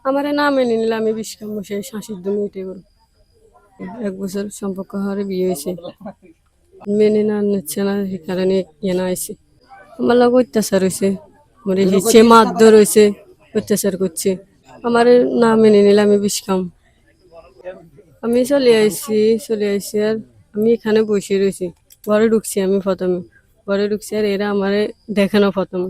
আমার না মেনে নিলে আমি বিষ খাবো, সেই শাঁসির দম এটাই করবো। 1 বছর সম্পর্ক হওয়ার বিয়ে হয়েছে, মেনে না নিচ্ছে না, সেই কারণে ইয়ে না হয়েছে। আমার লোক অত্যাচার হয়েছে, মরে হিচ্ছে মারধর হয়েছে, অত্যাচার করছে। আমার না মেনে নিলে আমি বিষ খাম। আমি চলে আইছি আর আমি এখানে বসে রয়েছি। ঘরে ঢুকছি আমি প্রথমে, ঘরে ঢুকছি আর এরা আমারে দেখে না প্রথমে,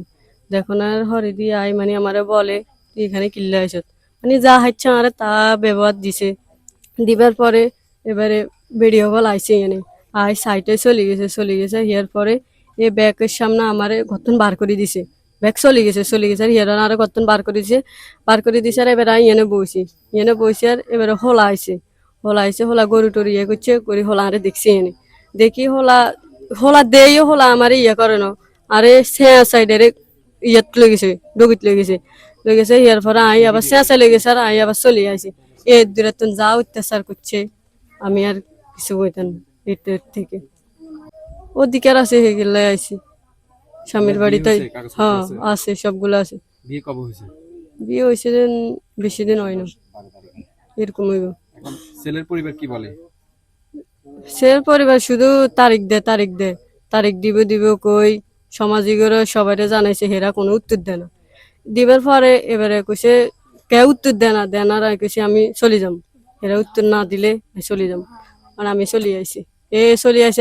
দেখো না হরে দিয়ে আই মানে আমারে বলে তুই এখানে কিল্লা আইস, মানে যা হাইছে আমারে তা ব্যবহার দিছে। দিবার পরে এবারে ভিডিও কল আইছে, এনে আই সাইটে চলে গেছে হিয়ার পরে এ ব্যাগের সামনে আমারে গতন বার করে দিছে। ব্যাগ চলে গেছে আর হিয়ার আরো গতন বার করে দিছে আর এবার আই এনে বইছি আর এবারে হোলা আইছে হোলা গরু টরু ইয়ে করছে করে হোলা আরে দেখছি এনে দেখি হোলা হোলা দেই হোলা আমারে ইয়ে করে না, আরে সাইডের ইয়াত লই গেছে ইয়ার পরে আই আবার চেঁচা লই গেছে আর আই আবার চলে আইছি। এ দূরে তো যা অত্যাচার করছে, আমি আর কিছু বইতাম না এটার থেকে। অধিকার আছে হেগেলাই আইছি স্বামীর বাড়িতে। হ্যাঁ আছে, সবগুলো আছে। বিয়ে কবে হয়েছে? বিয়ে হয়েছে বেশি দিন হয় না, এরকম হইব। এখন ছেলের পরিবার কি বলে? সে পরিবার শুধু তারিখ দিব কই সামাজিকরা সবাই জানাইছে, হেরা কোনো উত্তর দেয় না। দিবার পরে এবারে কইছে কে উত্তর দেয় না আর কইছে আমি চলে যাম, এরা উত্তর না দিলে আমি চলে যাম। আর আমি চলে আইছি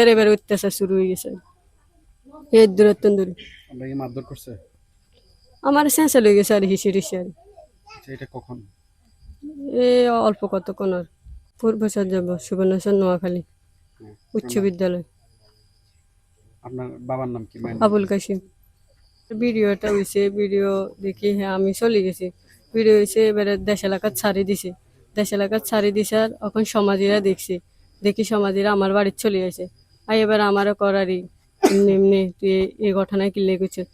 আর এবারে অত্যাচার শুরু হয়ে গেছে এই দূরে। আমরা কি মারধর করছে? আমার চেঁচা লই গেছে আর হিসি আর আচ্ছা, এটা কখন? এ অল্প কতক্ষণ আর পূর্বসার যাব সুবর্ণচর নোয়াখালী উচ্চ বিদ্যালয়। আপনার বাবার নাম কি? আবুল কাশিম। ভিডিওটা হয়েছে, ভিডিও দেখি হ্যাঁ আমি চলে গেছি। ভিডিও হয়েছে এবারে দেশ এলাকাত ছাড়ি দিছে আর এখন সমাজীরা দেখি সমাজীরা আমার বাড়ির চলে আসে। আর এবার আমারও করারই এমনি তুই এই ঘটনা কিনলে করছিস।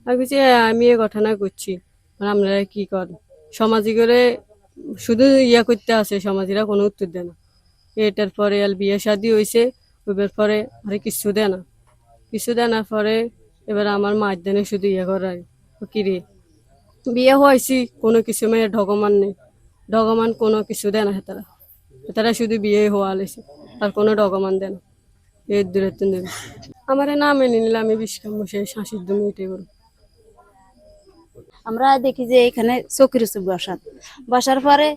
আমি বলছি আমি এই ঘটনা করছি, আর আপনারা কি কর সমাজী করে শুধু ইয়া করতে আসে, সমাজীরা কোনো উত্তর দেয় না। এটার পরে আর বিয়ে শাদী হয়েছে, ওইবার পরে আরে কিছু দেয় না পরে এবার আমার মাঝখানে শুধু ইয়ে করার কিরে বিয়ে হয়েছি কোনো কিছু মেয়ে ডগমান কোনো কিছু দেয় না। হেতারা শুধু বিয়ে হওয়া লেছে আর কোনো ডগমান দেয় না। এর দূরে আমার না মেনে নিলে আমি বিষ খাবো, সেই শাঁসির দম এটাই করবো। আমরা দেখি যে এখানে চকির বসার পরে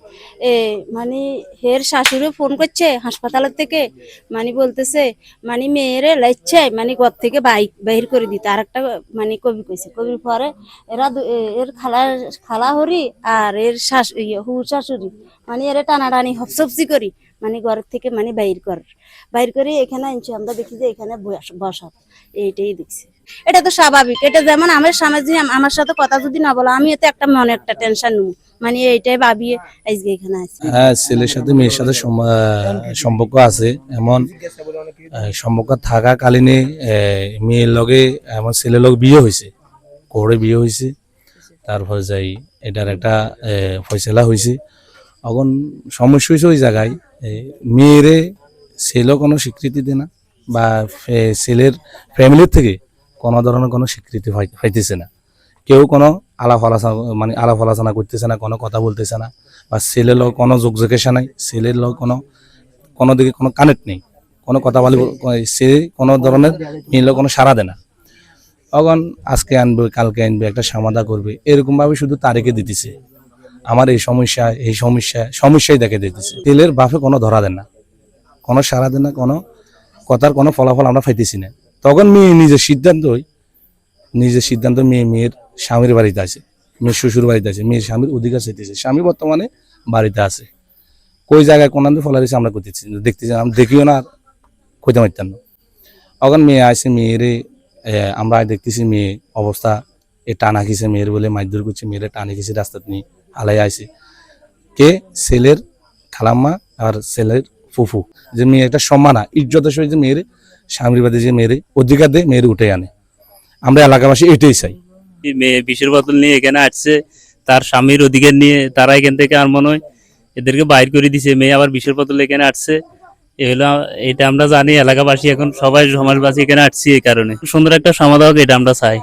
মানে হের শাশুড়ি ফোন করছে হাসপাতালের থেকে, মানে বলতেছে মানে মেয়েরে লাইচ্ছে মানে ঘর থেকে বাহির করে দিতে। আর একটা মানে কবির পরে এর খালা হরি আর এর শাশুড়ি মানে এর টানাটানি হপসপসি করি মানে ঘরের থেকে মানে বাইর করে এখানে আনছি। আমরা দেখি যে এখানে বসা, এইটাই দেখছি। এটা তো স্বাভাবিক, এটা যেমন আমার স্বামী আমার সাথে কথা যদি না বলো আমি এতে একটা মনে একটা টেনশন নেবো, মানে এইটাই ভাবিয়ে আজকে এখানে আছি। হ্যাঁ, ছেলের সাথে মেয়ের সাথে সম্পর্ক আছে, এমন সম্পর্ক থাকাকালীনে মেয়ের লগে এমন ছেলের লগে বিয়ে হয়েছে, কোর্টে বিয়ে হয়েছে। তারপর যাই এটার একটা ফয়সালা হয়েছে। এখন সমস্যা হয়েছে ওই জায়গায় মেয়েরে ছেলেও কোনো স্বীকৃতি দেয় না, বা ছেলের ফ্যামিলির থেকে কোনো ধরনের কোনো স্বীকৃতি পাইতেছে না। কেউ কোনো আলাপ আলোচনা করতেছে না, কোনো কথা বলতেছে না, বা ছেলের লোক কোনো যোগাযোগ নাই, ছেলের লোক কোনো দিকে কোনো কানেক্ট নেই, কোনো কথা বলে সে কোনো ধরনের মেয়ের কোনো সাড়া দেয় না। তখন আজকে আনবে কালকে আনবে একটা সমাধা করবে, এরকমভাবে শুধু তারিখে দিতেছে। আমার এই সমস্যাই দেখে দিতেছে। ছেলের বাপে কোনো ধরা দেন না, কোনো সাড়া দেন না, কোনো কথার কোনো ফলাফল আমরা পাইতেছি না। তখন মেয়ে নিজের সিদ্ধান্ত মেয়ের স্বামীর বাড়িতে আছে, মেয়ের শ্বশুর বাড়িতে আছে, মেয়ের স্বামীর অধিকার চাইতেছে। স্বামী বর্তমানে বাড়িতে আছে, কই জায়গায় কোন ফলা দিচ্ছে আমরা করতেছি দেখতেছি, আমরা দেখিও না, কইতে পারতাম না। তখন মেয়ে আসে, মেয়েরে আমরা দেখতেছি মেয়ে অবস্থা টানা খিছে, মেয়ের বলে মারধর করছে, মেয়েরে টানে খিছে রাস্তা নিয়ে হালাই আসে। কে? ছেলের খালাম্মা আর ছেলের ফুফু, যে মেয়ে একটা সম্মান ইজ্জতের সহিত যে মেয়ের স্বামীর বাড়িতে যে মেয়ের অধিকার দেয়, মেয়ের উঠে আনে। আমরা এলাকাবাসী এটাই চাই। মেয়ে বিষের বোতল নিয়ে এখানে আসছে, তার স্বামীর অধিকার নিয়ে তারা এখান থেকে আর মনে হয় এদেরকে বাইর করে দিছে। মেয়ে আবার বিষের বোতল এখানে আসছে, এটা আমরা জানি এলাকাবাসী, এখন সবাই সমাজবাসী এখানে আসছি। এই কারণে সুন্দর একটা সমাধান এটা আমরা চাই।